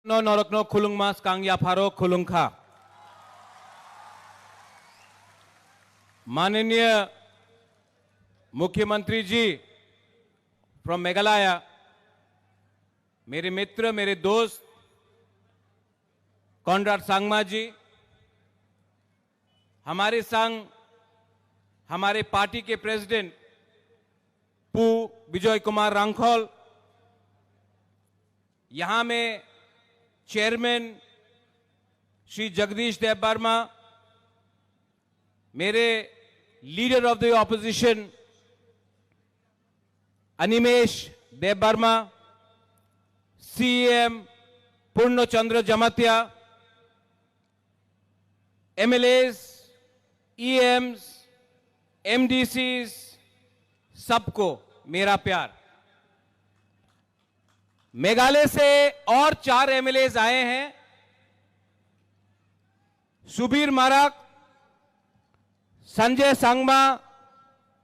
No norokno khulung mas kang ya pharo khulung kha। माननीय मुख्यमंत्री जी from Meghalaya, मेरे मित्र, मेरे दोस्त कॉनराड सांगमा जी, हमारे संग हमारे पार्टी के प्रेसिडेंट पू विजय कुमार रांखोल, यहां में चेयरमैन श्री जगदीश देवबर्मा, मेरे leader of the opposition Animesh Debbarma, CM Purnachandra Jamatia, MLAs, EMs, MDCs, सबको मेरा प्यार। मेघालय से और 4 एमएलएस आए हैं, सुबीर माराक, संजय सांगमा,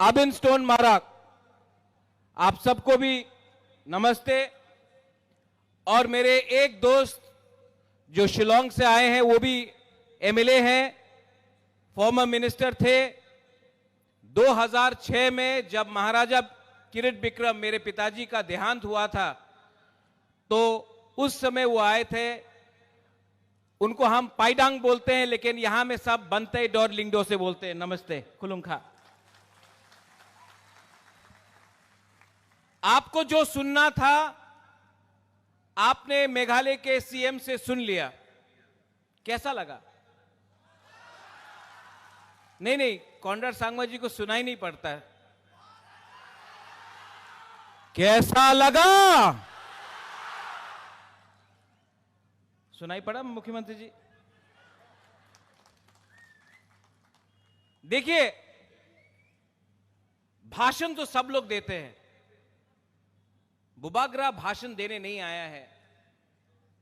अबिन स्टोन माराक, आप सबको भी नमस्ते। और मेरे एक दोस्त जो शिलोंग से आए हैं, वो भी एमएलए हैं, फॉर्मर मिनिस्टर थे। 2006 में जब महाराजा किरीट बिक्रम मेरे पिताजी का देहांत हुआ था, तो उस समय वो आए थे। उनको हम पाइडांग बोलते हैं, लेकिन यहां में सब बनते डॉर लिंगडो से बोलते हैं। नमस्ते खुलुंखा। आपको जो सुनना था आपने मेघालय के सीएम से सुन लिया, कैसा लगा? नहीं, कॉनराड सांगमा जी को सुनाई नहीं पड़ता है। कैसा लगा? सुनाई पड़ा मुख्यमंत्री जी? देखिए, भाषण तो सब लोग देते हैं। बुबागरा भाषण देने नहीं आया है।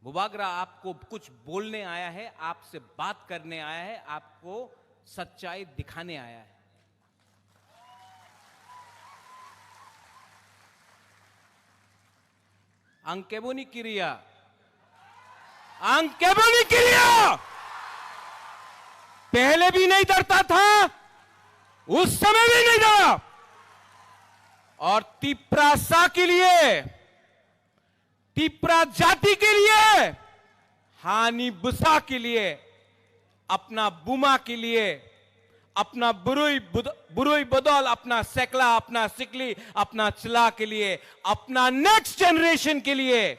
बुबागरा आपको कुछ बोलने आया है, आपसे बात करने आया है, आपको सच्चाई दिखाने आया है। अंकेबोनी क्रिया, अंकेबोनी क्रिया पहले भी नहीं डरता था, उस समय भी नहीं डरा। और तिप्रासा के लिए, तिप्रा जाति के लिए, हानि बुसा के लिए, अपना बुमा के लिए, अपना बुरुई बदौल, अपना सेकला, अपना सिकली, अपना चिला के लिए, अपना नेक्स्ट जनरेशन के लिए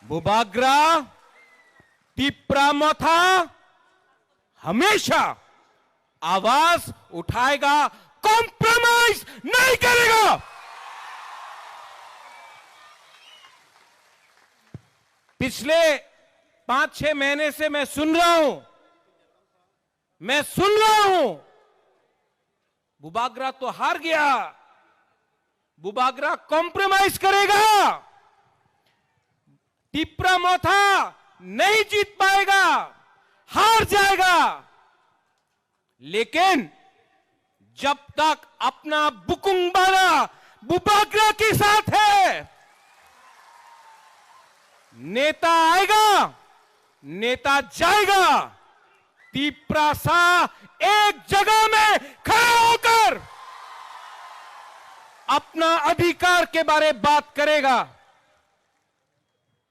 बुबागरा तिप्रा मोथा हमेशा आवाज उठाएगा, कॉम्प्रोमाइज नहीं करेगा। पिछले 5-6 महीने से मैं सुन रहा हूं, बुबागरा तो हार गया, बुबागरा कॉम्प्रोमाइज करेगा, तिप्रा मोथा नहीं जीत पाएगा, हार जाएगा। लेकिन जब तक अपना बुकुंगबारा बुबागरा के साथ है, नेता आएगा, नेता जाएगा। तिप्रासा एक जगह में खड़ा होकर अपना अधिकार के बारे में बात करेगा।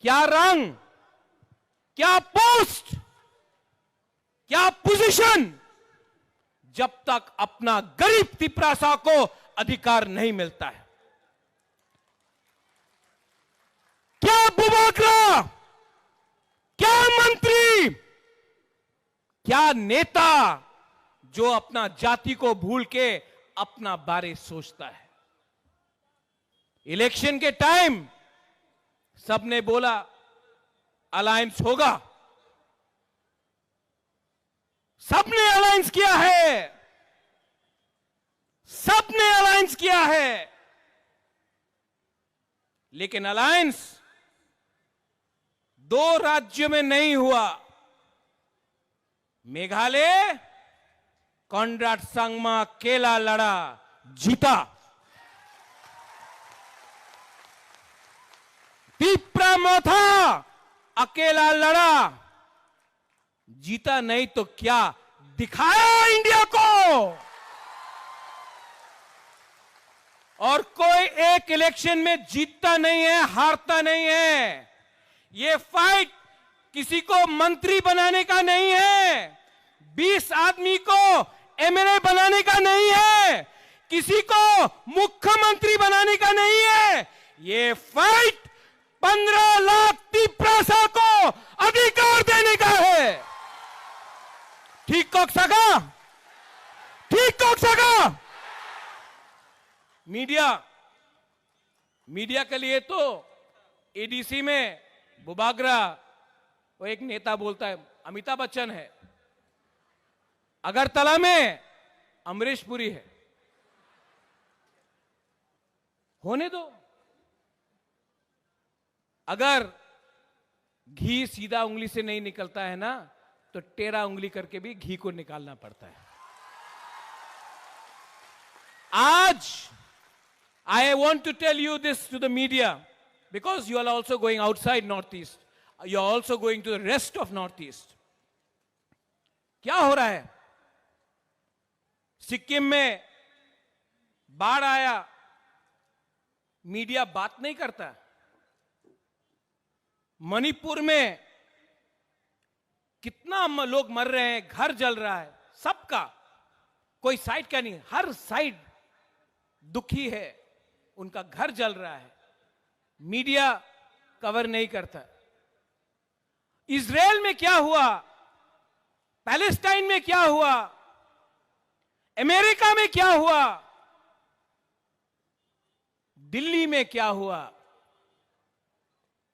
क्या रंग, क्या पोस्ट, क्या पोजीशन, जब तक अपना गरीब तिप्रासा को अधिकार नहीं मिलता है। क्या बुबागरा, क्या मंत्री, क्या नेता जो अपना जाति को भूल के अपना बारे सोचता है? इलेक्शन के टाइम सबने बोला अलायंस होगा, सबने अलायंस किया है, सबने अलायंस किया है। लेकिन अलायंस 2 राज्यों में नहीं हुआ। मेघालय कॉनराड सांगमा अकेला लड़ा, जीता। तीप्रामोथा अकेला लड़ा, जीता नहीं तो क्या दिखाया इंडिया को। और कोई एक इलेक्शन में जीतता नहीं है, हारता नहीं है। ये फाइट किसी को मंत्री बनाने का नहीं है, 20 आदमी को एमएलए बनाने का नहीं है, किसी को मुख्यमंत्री बनाने का नहीं है। ये फाइट 15 लाख तीप्रासा को अधिकार देने का है। ठीक कह सका, ठीक कह सका। मीडिया के लिए तो एडीसी में बुबागरा, वो एक नेता बोलता है अमिताभ बच्चन है, अगरतला में अमरीश पुरी है। होने दो। अगर घी सीधा उंगली से नहीं निकलता है ना, तो टेढ़ा उंगली करके भी घी को निकालना पड़ता है। आज I want to tell you this to the media, because you are also going outside Northeast. You are also going to the rest of Northeast. क्या हो रहा है? सिक्किम में बाढ़ आया, मीडिया बात नहीं करता। मणिपुर में कितना लोग मर रहे हैं, घर जल रहा है, सबका, कोई साइड का नहीं, हर साइड दुखी है, उनका घर जल रहा है, मीडिया कवर नहीं करता। इजराइल में क्या हुआ, पैलेस्टाइन में क्या हुआ, अमेरिका में क्या हुआ, दिल्ली में क्या हुआ,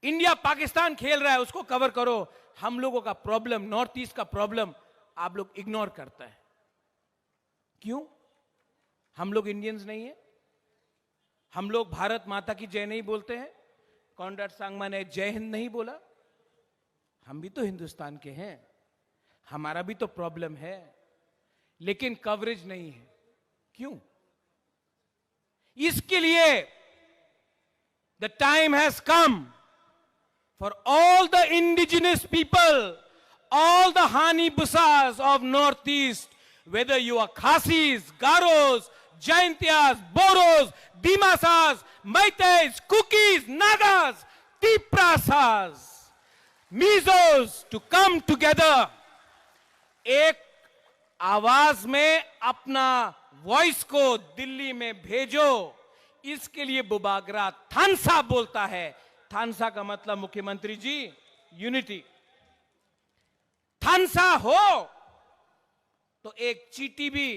इंडिया पाकिस्तान खेल रहा है, उसको कवर करो। हम लोगों का प्रॉब्लम, नॉर्थ ईस्ट का प्रॉब्लम आप लोग इग्नोर करता है। क्यों? हम लोग इंडियंस नहीं है? हम लोग भारत माता की जय नहीं बोलते हैं? कॉनराड सांगमा ने जय हिंद नहीं बोला? हम भी तो हिंदुस्तान के हैं, हमारा भी तो प्रॉब्लम है, लेकिन कवरेज नहीं है। क्यों? इसके लिए the time has come for all the indigenous people, all the Hanibusas of Northeast, whether you are Khasis, Garos, Jaintias, Boros, Dimasas, Meiteis, Kukis, Nagas, Tiprasas, Mizos, to come together. एक आवाज में अपना voice को दिल्ली में भेजो। इसके लिए बुबागरा थानसा बोलता है। थानसा का मतलब मुख्यमंत्री जी, यूनिटी। थानसा हो तो एक चींटी भी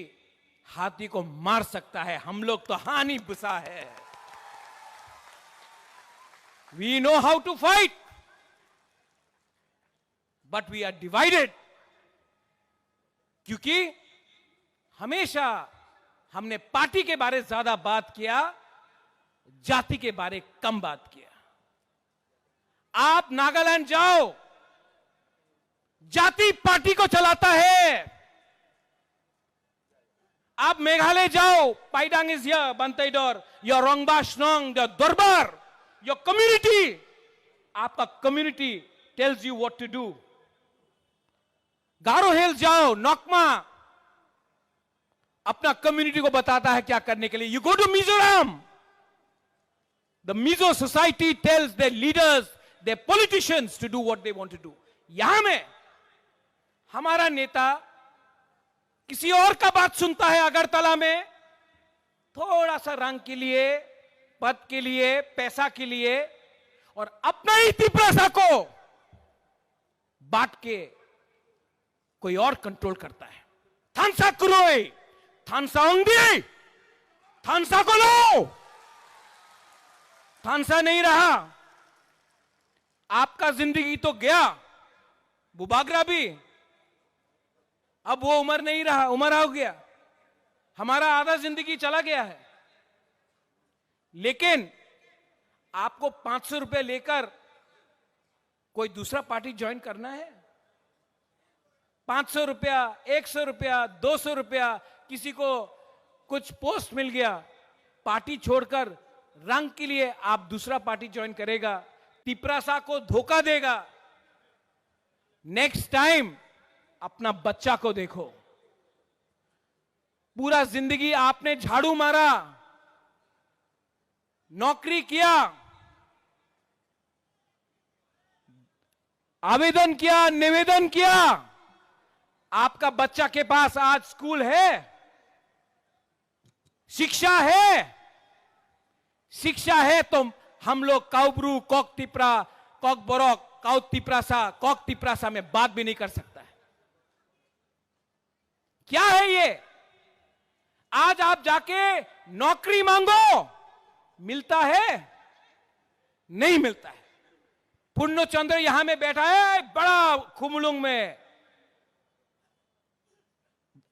हाथी को मार सकता है। हम लोग तो हानि बुसा है। We know how to fight, but we are divided. क्योंकि हमेशा हमने पार्टी के बारे ज्यादा बात किया, जाति के बारे कम बात किया। आप नागालैंड जाओ, जाति पार्टी को चलाता है। आप मेघालय जाओ, पाइडांग इज हियर, बंतैडोर, your Rangbah Shnong, your Durbar, your community, आपका community tells you what to do. Garo hill जाओ, नोकमा, अपना कम्युनिटी को बताता है क्या करने के लिए। You go to Mizoram, the Mizo society tells their leaders, their politicians to do what they want to do. यहां में हमारा नेता किसी और का बात सुनता है अगरतला में, थोड़ा सा रंग के लिए, पद के लिए, पैसा के लिए, और अपना ही तिप्रासा को बांट के कोई और कंट्रोल करता है। थानसा कुरोई, थानसा ओंगी, थानसा को लो। थानसा नहीं रहा, आपका जिंदगी तो गया, बुबागरा भी, अब वो उम्र नहीं रहा, उम्र हो गया, हमारा आधा जिंदगी चला गया है। लेकिन आपको 500 रुपए लेकर कोई दूसरा पार्टी ज्वाइन करना है? 500 रुपया, 100 रुपया, 200 रुपया, किसी को कुछ पोस्ट मिल गया, पार्टी छोड़कर रंग के लिए आप दूसरा पार्टी ज्वाइन करेगा? तिपरासा को धोखा देगा, नेक्स्ट टाइम अपना बच्चा को देखो। पूरा जिंदगी आपने झाड़ू मारा, नौकरी किया, आवेदन किया, निवेदन किया, आपका बच्चा के पास आज स्कूल है, शिक्षा है। शिक्षा है तो हम लोग काउब्रू, कॉक तिपरा, कॉक बोरोक, काउ तिपरासा, कॉक तिपरासा में बात भी नहीं कर सकता है। क्या है ये? आज आप जाके नौकरी मांगो, मिलता है? नहीं मिलता है। पूर्ण चंद्र यहां में बैठा है बड़ा खुमलुंग में,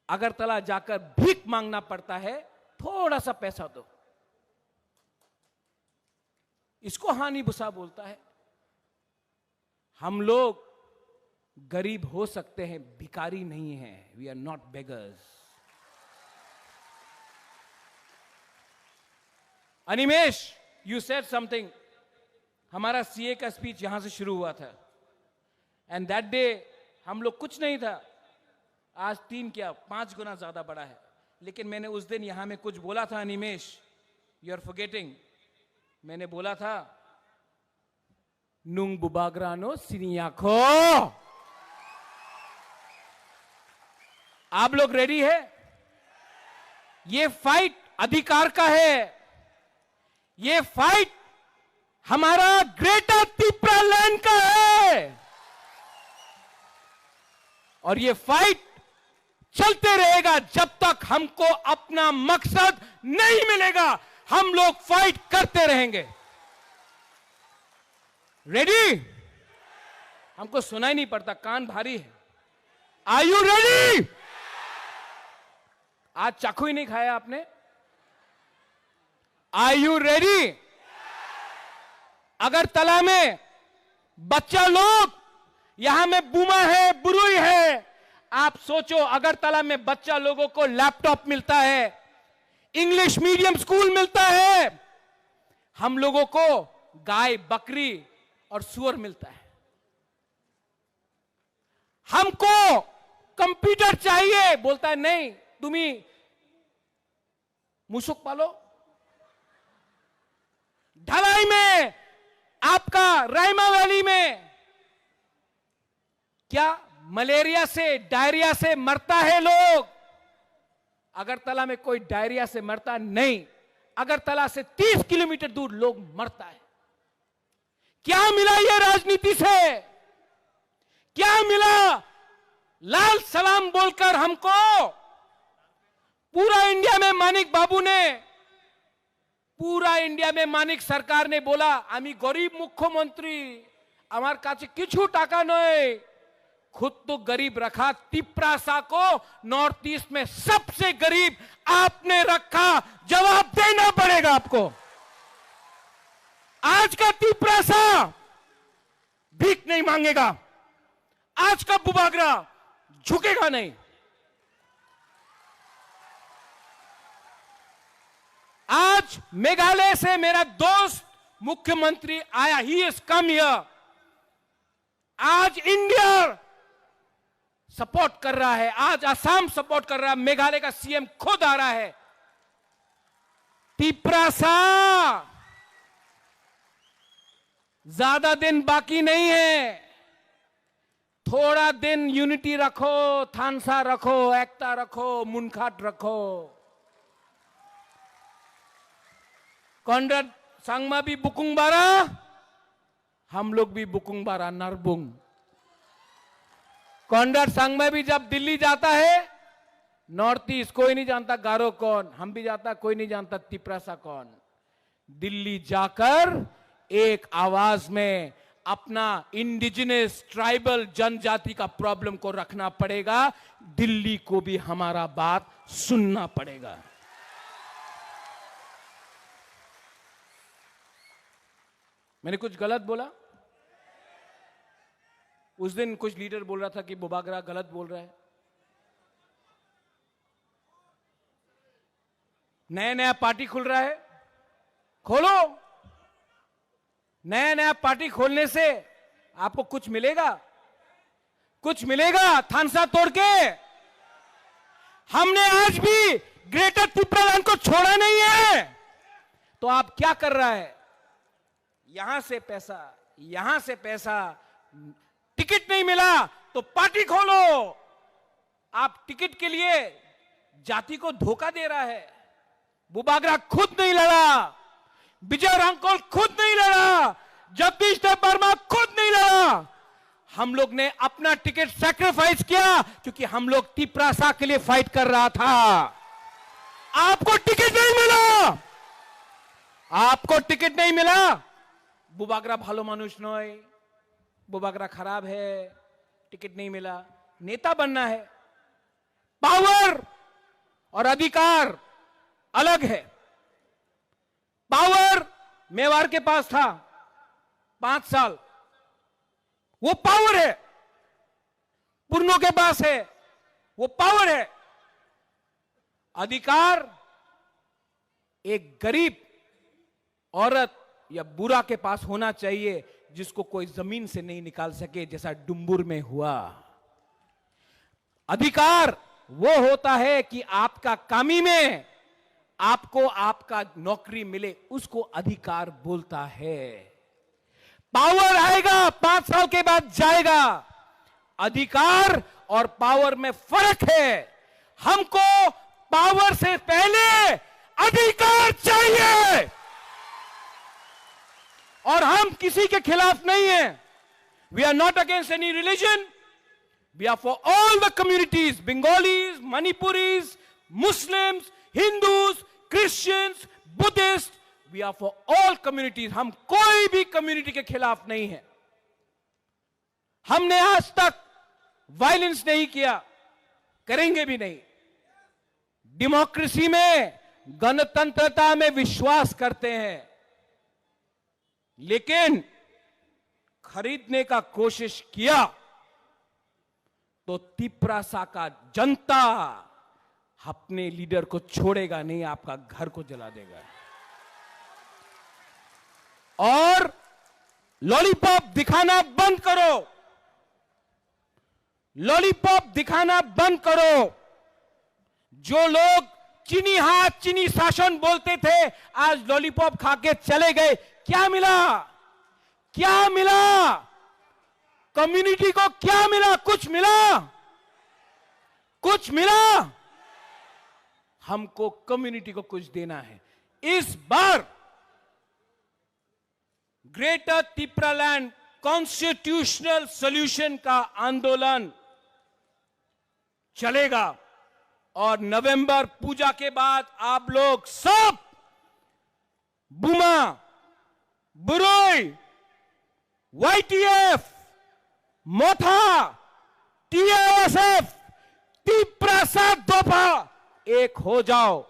अगरतला जाकर भीख मांगना पड़ता है, थोड़ा सा पैसा दो। इसको हानि भूसा बोलता है। हम लोग गरीब हो सकते हैं, भिखारी नहीं हैं। We are not beggars. Animesh, you said something. हमारा सीए का स्पीच यहां से शुरू हुआ था, एंड दैट डे हम लोग कुछ नहीं था। आज 3 क्या 5 गुना ज्यादा बड़ा है। लेकिन मैंने उस दिन यहां में कुछ बोला था, अनिमेश, यू आर फॉरगेटिंग। मैंने बोला था, नुंग बुबाग्रानो सिनियाखो। आप लोग रेडी है? ये फाइट अधिकार का है। ये फाइट हमारा ग्रेटर तिपरा लैंड का है, और ये फाइट चलते रहेगा जब तक हमको अपना मकसद नहीं मिलेगा। हम लोग फाइट करते रहेंगे। रेडी? हमको सुनाई नहीं पड़ता, कान भारी है। Are you ready? आज चाकू ही नहीं खाया आपने। Are you ready? अगरतला में बच्चा लोग, यहां में बुमा है, बुरुई है। आप सोचो, अगरतला में बच्चा लोगों को लैपटॉप मिलता है, इंग्लिश मीडियम स्कूल मिलता है, हम लोगों को गाय, बकरी और सुअर मिलता है। हमको कंप्यूटर चाहिए, बोलता है नहीं, तुम्ही मुसुक पालो। ढलाई में, आपका रायमा वैली में क्या मलेरिया से, डायरिया से मरता है लोग? अगरतला में कोई डायरिया से मरता नहीं। अगरतला से 30 किलोमीटर दूर लोग मरता है। क्या मिला ये राजनीति से? क्या मिला लाल सलाम बोलकर हमको? पूरा इंडिया में मानिक बाबू ने, पूरा इंडिया में मानिक सरकार ने बोला, आमी गरीब मुख्यमंत्री, हमारे काছে किछु टाका नहीं। खुद तो गरीब रखा, तिपरासा को नॉर्थ ईस्ट में सबसे गरीब आपने रखा। जवाब देना पड़ेगा आपको। आज का तिपरासा भीख नहीं मांगेगा। आज का बुबागरा झुकेगा नहीं। आज मेघालय से मेरा दोस्त मुख्यमंत्री आया, ही इज कम हियर। आज इंडिया सपोर्ट कर रहा है, आज असम सपोर्ट कर रहा है, मेघालय का सीएम खुद आ रहा है। तिपरासा ज्यादा दिन बाकी नहीं है। थोड़ा दिन यूनिटी रखो, थानसा रखो, एकता रखो, मुनखाट रखो। कॉन्ड्रेड सांगमा भी बुकुंग बारा, हम लोग भी बुकुंग बारा नरबुंग। कॉन्ड्रेड सांगमा भी जब दिल्ली जाता है, नॉर्थ ईस्ट कोई नहीं जानता गारो कौन, हम भी जाता, कोई नहीं जानता तिपरासा कौन। दिल्ली जाकर एक आवाज में अपना इंडिजिनस ट्राइबल जनजाति का प्रॉब्लम को रखना पड़ेगा। दिल्ली को भी हमारा बात सुनना पड़ेगा। मैंने कुछ गलत बोला? उस दिन कुछ लीडर बोल रहा था कि बुबागरा गलत बोल रहा है। नया नया पार्टी खुल रहा है, खोलो। नया नया पार्टी खोलने से आपको कुछ मिलेगा? कुछ मिलेगा थानसा तोड़ के? हमने आज भी ग्रेटर तिप्रालैंड को छोड़ा नहीं है। तो आप क्या कर रहा है? यहां से पैसा, यहां से पैसा, टिकट नहीं मिला तो पार्टी खोलो। आप टिकट के लिए जाति को धोखा दे रहा है। बुबागरा खुद नहीं लड़ा, विजय रांकोल खुद नहीं लड़ा, जगदीश देव वर्मा खुद नहीं लड़ा। हम लोग ने अपना टिकट सैक्रिफाइस किया क्योंकि हम लोग तिप्रासा के लिए फाइट कर रहा था। आपको टिकट नहीं मिला, आपको टिकट नहीं मिला। बुबागरा भालो मानुष नय, बुबागरा खराब है, टिकट नहीं मिला। नेता बनना है, पावर और अधिकार अलग है। पावर मेवाड़ के पास था 5 साल, वो पावर है। पुरनो के पास है, वो पावर है। अधिकार एक गरीब औरत या बुरा के पास होना चाहिए जिसको कोई जमीन से नहीं निकाल सके, जैसा डुम्बुर में हुआ। अधिकार वो होता है कि आपका कामी में आपको आपका नौकरी मिले, उसको अधिकार बोलता है। पावर आएगा 5 साल के बाद जाएगा। अधिकार और पावर में फर्क है। हमको पावर से पहले अधिकार चाहिए और हम किसी के खिलाफ नहीं हैं। We are not against any religion, we are for all the communities, Bengalis, Manipuris, Muslims, Hindus, Christians, Buddhist, we are for all communities. हम कोई भी कम्युनिटी के खिलाफ नहीं है। हमने आज तक वायलेंस नहीं किया, करेंगे भी नहीं। डेमोक्रेसी में, गणतंत्रता में विश्वास करते हैं, लेकिन खरीदने का कोशिश किया तो तिप्रासा का जनता अपने लीडर को छोड़ेगा नहीं, आपका घर को जला देगा। और लॉलीपॉप दिखाना बंद करो, लॉलीपॉप दिखाना बंद करो। जो लोग चीनी हाथ, चीनी शासन बोलते थे, आज लॉलीपॉप खा के चले गए। क्या मिला? क्या मिला? कम्युनिटी को क्या मिला? कुछ मिला? कुछ मिला? हमको कम्युनिटी को कुछ देना है। इस बार ग्रेटर तिप्रालैंड कॉन्स्टिट्यूशनल सॉल्यूशन का आंदोलन चलेगा और नवंबर पूजा के बाद आप लोग सब बुमा, बुरोई, वाईटीएफ, मोथा, टीएसएफ, तिप्रासा दोफा एक हो जाओ।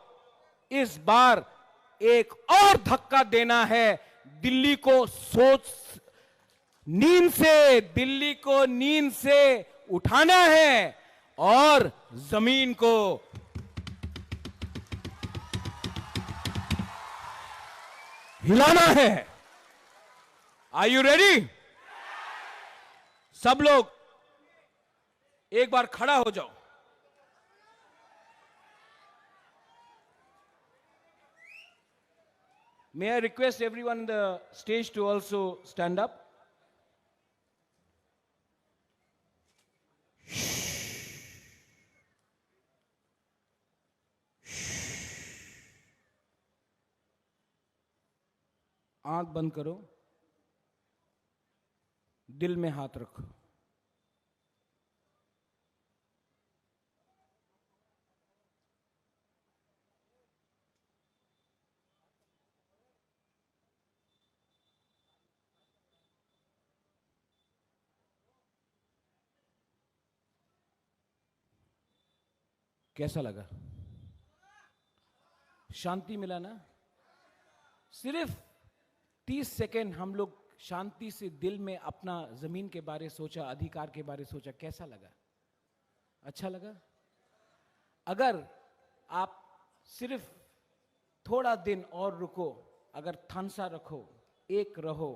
इस बार एक और धक्का देना है। दिल्ली को दिल्ली को नींद से उठाना है और जमीन को हिलाना है। Are you ready? सब लोग एक बार खड़ा हो जाओ। May I request everyone on the stage to also stand up? आंख बंद करो, दिल में हाथ रखो। कैसा लगा? शांति मिला ना? सिर्फ 30 सेकेंड हम लोग शांति से दिल में अपना जमीन के बारे सोचा, अधिकार के बारे सोचा। कैसा लगा? अच्छा लगा? अगर आप सिर्फ थोड़ा दिन और रुको, अगर थानसा रखो, एक रहो,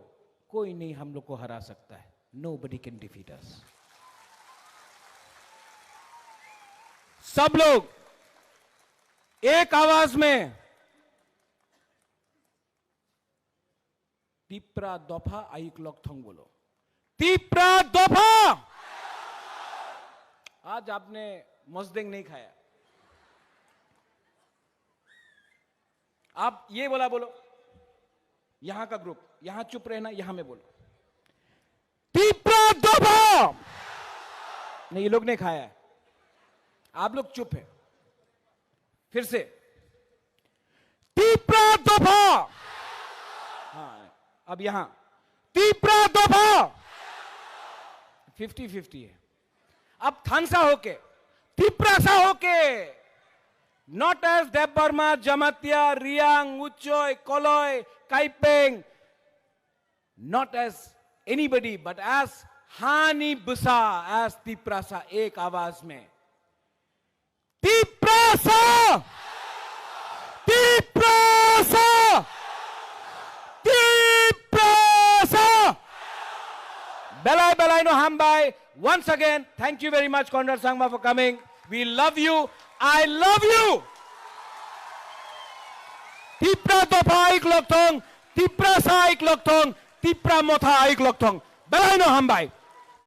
कोई नहीं हम लोग को हरा सकता है. Nobody can defeat us. सब लोग एक आवाज में तिप्रा दफा आइक लॉकथोंग बोलो. तिप्रा दफा. आज आपने मस्देंग नहीं खाया. आप ये बोला बोलो. यहां का ग्रुप यहां चुप रहना. यहां में बोलो तिप्रा दफा. नहीं ये लोग ने खाया है. आप लोग चुप है. फिर से तिप्रा दफा. हाँ अब यहां तिप्रा दफा. 50-50 है. अब थानसा होके तिप्रासा होके. Not as Deb Burma, Jamatia, Riang, Uchoy, Koloy, Kaipeng. Not as anybody, but as Hani Busa, as Tiprasa, एक आवाज में. Tiprasa! Tiprasa! Tiprasa! Belai Belai no Hambai. Once again, thank you very much, Conrad Sangma, for coming. We love you. I love you. Tipra Dopa Ik Lokthong, Tipra Sa Ik Lokthong, Tipra Motha Ik Lokthong. Belai no Hambai.